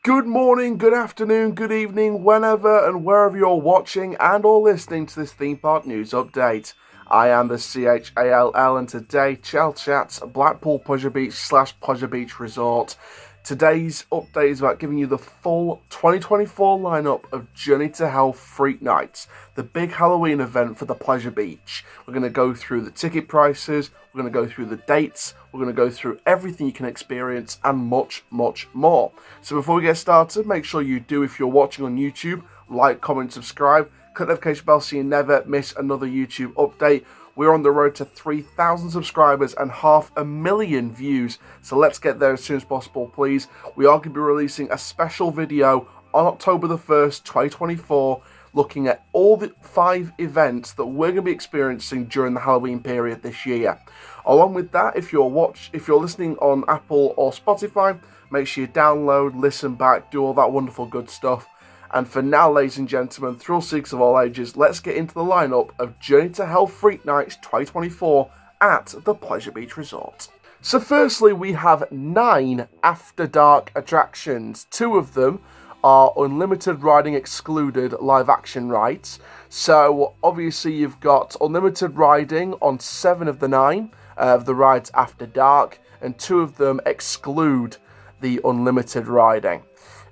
Good morning, good afternoon, good evening, whenever and wherever you're watching and or listening to this theme park news update. I am the CHALL and today Chall Chats Blackpool Pleasure Beach / Pleasure Beach Resort. Today's update is about giving you the full 2024 lineup of Journey to Hell Freak Nights, the big Halloween event for the Pleasure Beach. We're going to go through the ticket prices, we're going to go through the dates, we're going to go through everything you can experience and much, much more. So before we get started, make sure you do, if you're watching on YouTube, like, comment, subscribe, click the notification bell so you never miss another YouTube update. We're on the road to 3,000 subscribers and 500,000 views, so let's get there as soon as possible, please. We are going to be releasing a special video on October the 1st, 2024, looking at all the 5 events that we're going to be experiencing during the Halloween period this year. Along with that, if you're listening on Apple or Spotify, make sure you download, listen back, do all that wonderful good stuff. And for now, ladies and gentlemen, thrill seekers of all ages, let's get into the lineup of Journey to Hell Freak Nights 2024 at the Pleasure Beach Resort. So firstly, we have 9 After Dark attractions. 2 of them are unlimited riding excluded live action rides. So obviously you've got unlimited riding on 7 of the 9 of the rides After Dark, and 2 of them exclude the unlimited riding.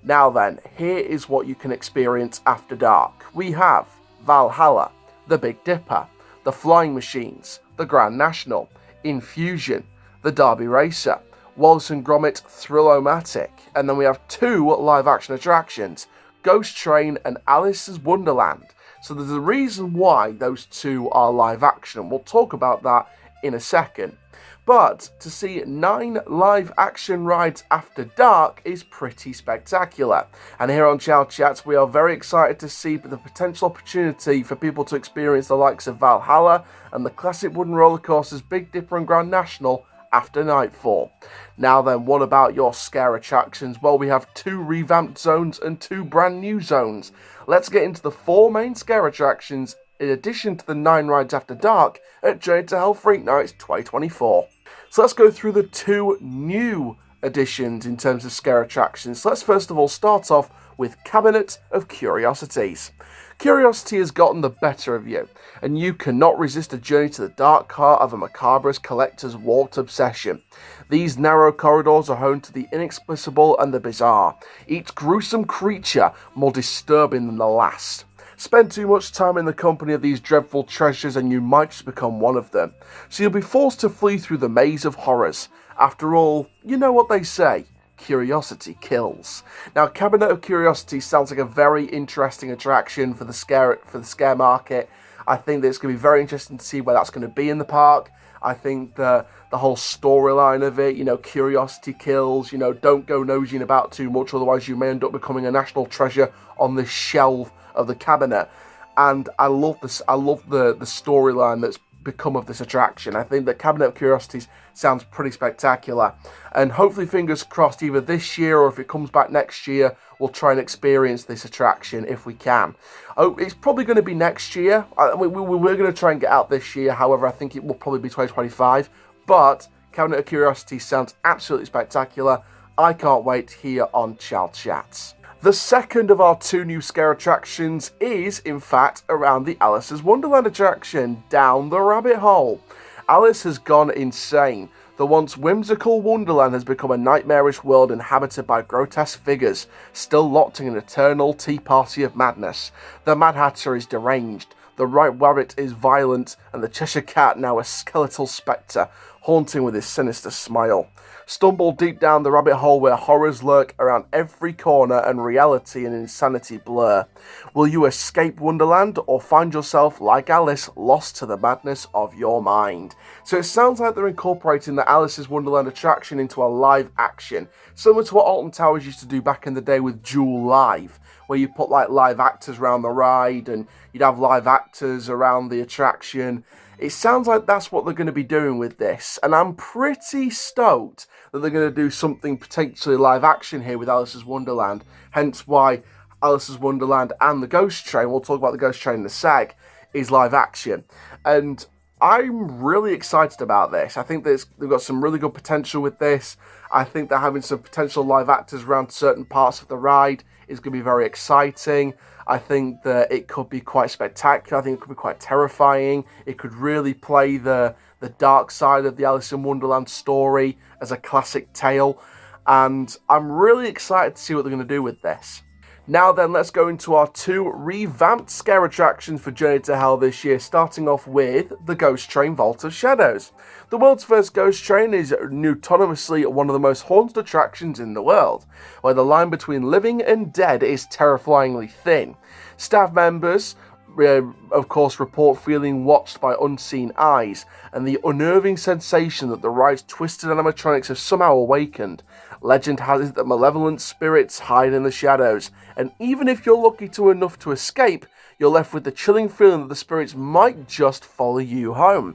Now then, here is what you can experience after dark. We have Valhalla, the Big Dipper, the Flying Machines, the Grand National, Infusion, the Derby Racer, Wallace and Gromit Thrill-O-Matic, and then we have 2 live action attractions, Ghost Train and Alice's Wonderland. So there's a reason why those 2 are live action. We'll talk about that in a second. But to see 9 live action rides after dark is pretty spectacular. And here on Chall Chats, we are very excited to see the potential opportunity for people to experience the likes of Valhalla and the classic wooden roller coasters Big Dipper and Grand National after nightfall. Now then, what about your scare attractions? Well, we have 2 revamped zones and 2 brand new zones. Let's get into the 4 main scare attractions in addition to the 9 rides after dark at Journey to Hell Freak Nights 2024. So let's go through the 2 new additions in terms of scare attractions. So let's first of all start off with Cabinet of Curiosities. Curiosity has gotten the better of you, and you cannot resist a journey to the dark heart of a macabrous collector's warped obsession. These narrow corridors are home to the inexplicable and the bizarre, each gruesome creature more disturbing than the last. Spend too much time in the company of these dreadful treasures and you might just become one of them. So you'll be forced to flee through the maze of horrors. After all, you know what they say, curiosity kills. Now, Cabinet of Curiosity sounds like a very interesting attraction for the scare market. I think that it's going to be very interesting to see where that's going to be in the park. I think the whole storyline of it, curiosity kills, don't go nosing about too much, otherwise you may end up becoming a national treasure on this shelf of the cabinet. And I love this. I love the storyline that's become of this attraction. I think that Cabinet of Curiosities sounds pretty spectacular, and hopefully, fingers crossed, either this year or if it comes back next year, we'll try and experience this attraction if we can. Oh, it's probably going to be next year. We're going to try and get out this year. However, I think it will probably be 2025. But Cabinet of Curiosities sounds absolutely spectacular. I can't wait here on Chall Chats. The second of our 2 new scare attractions is, in fact, around the Alice's Wonderland attraction, Down the Rabbit Hole. Alice has gone insane. The once whimsical Wonderland has become a nightmarish world inhabited by grotesque figures, still locked in an eternal tea party of madness. The Mad Hatter is deranged, the White Rabbit is violent, and the Cheshire Cat now a skeletal spectre, haunting with his sinister smile. Stumble deep down the rabbit hole where horrors lurk around every corner and reality and insanity blur. Will you escape Wonderland or find yourself, like Alice, lost to the madness of your mind? So it sounds like they're incorporating the Alice's Wonderland attraction into a live action, similar to what Alton Towers used to do back in the day with Jewel Live, where you put like live actors around the ride and you'd have live actors around the attraction. It sounds like that's what they're going to be doing with this, and I'm pretty stoked that they're going to do something potentially live action here with Alice's Wonderland, hence why Alice's Wonderland and the Ghost Train, we'll talk about the Ghost Train in a sec, is live action. And I'm really excited about this. I think they've got some really good potential with this. I think that having some potential live actors around certain parts of the ride is going to be very exciting. I think that it could be quite spectacular. I think it could be quite terrifying. It could really play the dark side of the Alice in Wonderland story as a classic tale. And I'm really excited to see what they're going to do with this. Now then, let's go into our 2 revamped scare attractions for Journey to Hell this year, starting off with the Ghost Train Vault of Shadows. The world's first ghost train is autonomously one of the most haunted attractions in the world, where the line between living and dead is terrifyingly thin. Staff members, of course, report feeling watched by unseen eyes, and the unnerving sensation that the ride's twisted animatronics have somehow awakened. Legend has it that malevolent spirits hide in the shadows, and even if you're lucky enough to escape, you're left with the chilling feeling that the spirits might just follow you home.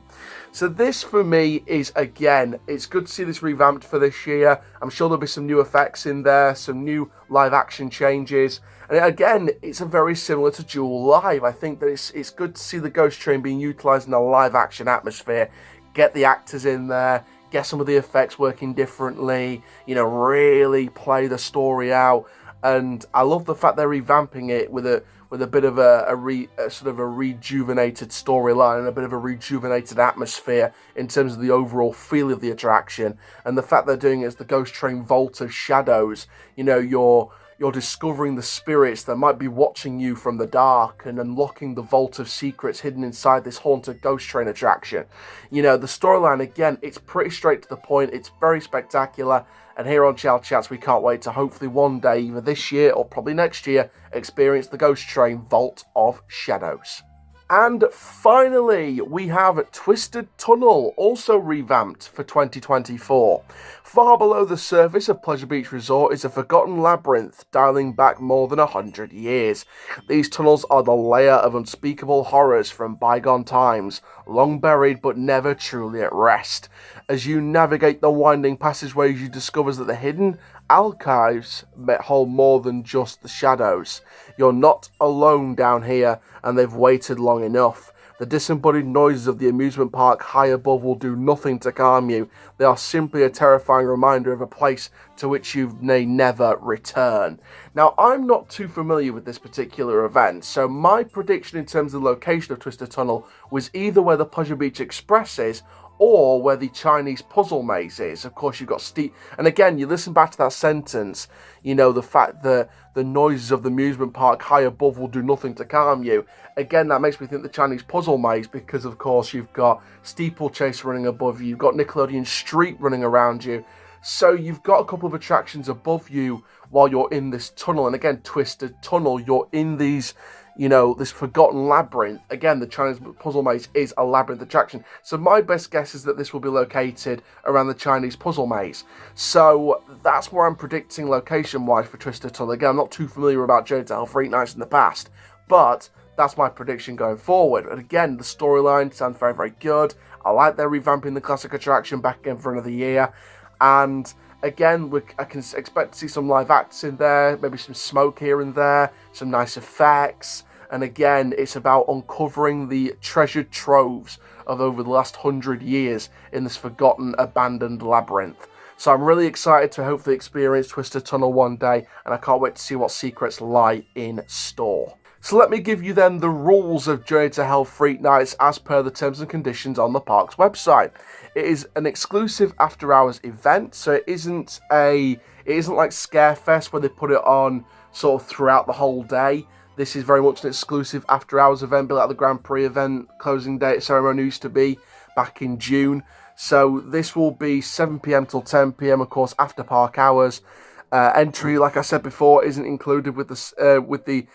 So this, for me, is, again, it's good to see this revamped for this year. I'm sure there'll be some new effects in there, some new live action changes. And again, it's a very similar to Jewel Live. I think that it's good to see the Ghost Train being utilised in a live action atmosphere. Get the actors in there, get some of the effects working differently, really play the story out. And I love the fact they're revamping it with a bit of a rejuvenated storyline and a bit of a rejuvenated atmosphere in terms of the overall feel of the attraction. And the fact they're doing it as the Ghost Train Vault of Shadows, you're discovering the spirits that might be watching you from the dark and unlocking the vault of secrets hidden inside this haunted ghost train attraction. The storyline, again, it's pretty straight to the point. It's very spectacular. And here on Chall Chats, we can't wait to hopefully one day, either this year or probably next year, experience the Ghost Train Vault of Shadows. And finally, we have Twisted Tunnel, also revamped for 2024. Far below the surface of Pleasure Beach Resort is a forgotten labyrinth dialing back more than 100 years. These tunnels are the lair of unspeakable horrors from bygone times, long buried but never truly at rest. As you navigate the winding passageways, you discover that the hidden archives hold more than just the shadows. You're not alone down here, and they've waited long enough. The disembodied noises of the amusement park high above will do nothing to calm you. They are simply a terrifying reminder of a place to which you may never return. Now, I'm not too familiar with this particular event, so my prediction in terms of the location of Twisted Tunnel was either where the Pleasure Beach Express is or where the Chinese puzzle maze is. Of course, you've got steep... And again, you listen back to that sentence, the fact that the noises of the amusement park high above will do nothing to calm you. Again, that makes me think the Chinese puzzle maze, because, of course, you've got Steeplechase running above you, you've got Nickelodeon Street running around you. So you've got a couple of attractions above you while you're in this tunnel. And again, Twisted Tunnel, you're in these... this forgotten labyrinth. Again, the Chinese puzzle maze is a labyrinth attraction. So my best guess is that this will be located around the Chinese puzzle maze. So that's where I'm predicting location-wise for Twisted Tunnel. Again, I'm not too familiar about Journey to Hell Freak Nights in the past, but that's my prediction going forward. And again, the storyline sounds very, very good. I like they're revamping the classic attraction back again for another year. And again, I can expect to see some live acts in there, maybe some smoke here and there, some nice effects. And again, it's about uncovering the treasured troves of over the last 100 years in this forgotten, abandoned labyrinth. So I'm really excited to hopefully experience Twisted Tunnel one day, and I can't wait to see what secrets lie in store. So let me give you then the rules of Journey to Hell Freak Nights as per the terms and conditions on the park's website. It is an exclusive after-hours event, so it isn't like Scarefest where they put it on sort of throughout the whole day. This is very much an exclusive after-hours event, like the Grand Prix event closing date ceremony used to be back in June. So this will be 7 p.m. till 10 p.m, of course, after park hours. Entry, like I said before, isn't included with the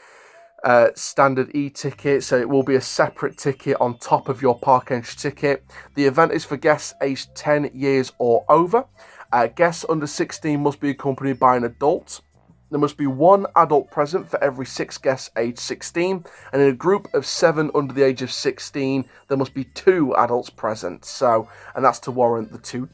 standard e-ticket, so it will be a separate ticket on top of your park entry ticket. The event is for guests aged 10 years or over. Guests under 16 must be accompanied by an adult. There must be one adult present for every 6 guests aged 16, and in a group of 7 under the age of 16, there must be 2 adults present. So, and that's to warrant the two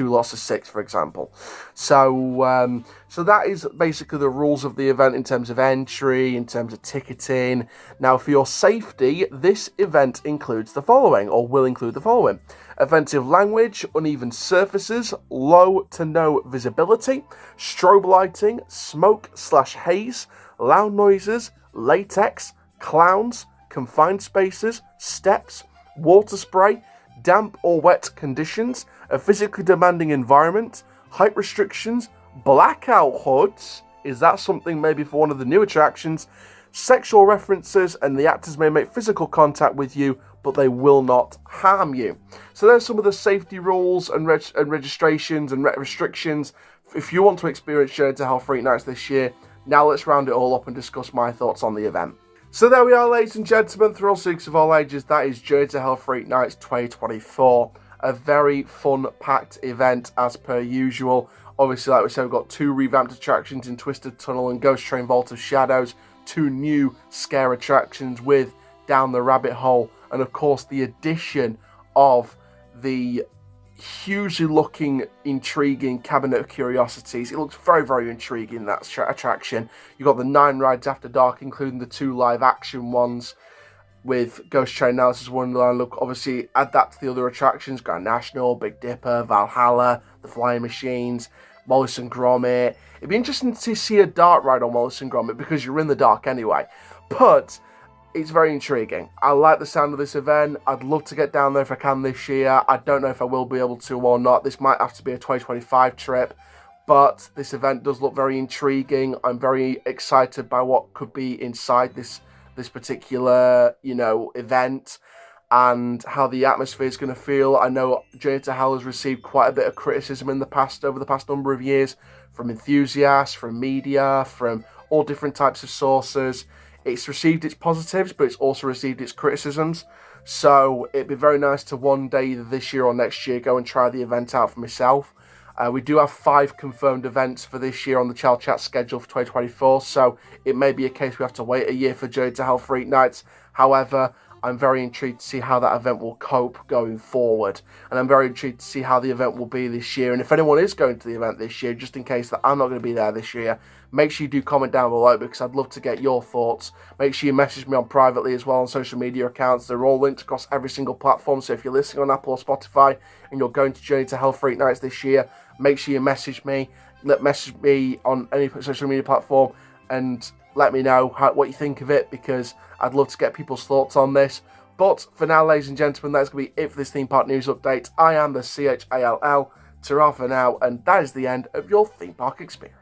lots of 6, for example. So that is basically the rules of the event in terms of entry, in terms of ticketing. Now, for your safety, this event includes the following, or will include the following. Offensive language, uneven surfaces, low to no visibility, strobe lighting, smoke/haze, loud noises, latex, clowns, confined spaces, steps, water spray, damp or wet conditions, a physically demanding environment, height restrictions, blackout hoods. Is that something maybe for one of the new attractions? Sexual references, and the actors may make physical contact with you, but they will not harm you. So there's some of the safety rules and registrations and restrictions if you want to experience Journey to Hell Freak Nights this year. Now let's round it all up and discuss my thoughts on the event. So there we are, ladies and gentlemen, thrill seekers of all ages, that is Journey to Hell Freak Nights 2024. A very fun-packed event as per usual. Obviously, like we said, we've got 2 revamped attractions in Twisted Tunnel and Ghost Train Vault of Shadows, 2 new scare attractions with Down the Rabbit Hole, and of course the addition of the hugely looking, intriguing Cabinet of Curiosities. It looks very, very intriguing, that attraction. You've got the 9 rides after dark, including the 2 live action ones with Ghost Train Alice's Wonderland. Look, obviously add that to the other attractions: Grand National, Big Dipper, Valhalla, the Flying Machines, Wallace and Gromit. It'd be interesting to see a dark ride on Wallace and Gromit because you're in the dark anyway. But it's very intriguing. I like the sound of this event. I'd love to get down there if I can this year. I don't know if I will be able to or not. This might have to be a 2025 trip. But this event does look very intriguing. I'm very excited by what could be inside this particular, event, and how the atmosphere is going to feel. I know Journey to Hell has received quite a bit of criticism over the past number of years, from enthusiasts, from media, from all different types of sources. It's received its positives, but it's also received its criticisms. So it'd be very nice to one day, either this year or next year, go and try the event out for myself. We do have 5 confirmed events for this year on the Chall Chats schedule for 2024, so it may be a case we have to wait a year for Journey to Hell Freak Nights. However, I'm very intrigued to see how that event will cope going forward, and I'm very intrigued to see how the event will be this year. And if anyone is going to the event this year, just in case that I'm not going to be there this year, make sure you do comment down below, because I'd love to get your thoughts. Make sure you message me on privately as well on social media accounts. They're all linked across every single platform, so if you're listening on Apple or Spotify and you're going to Journey to Hell Freak Nights this year, make sure you message me. Message me on any social media platform and let me know what you think of it, because I'd love to get people's thoughts on this. But for now, ladies and gentlemen, that's going to be it for this theme park news update. I am the CHALL. Ta-ra for now, and that is the end of your theme park experience.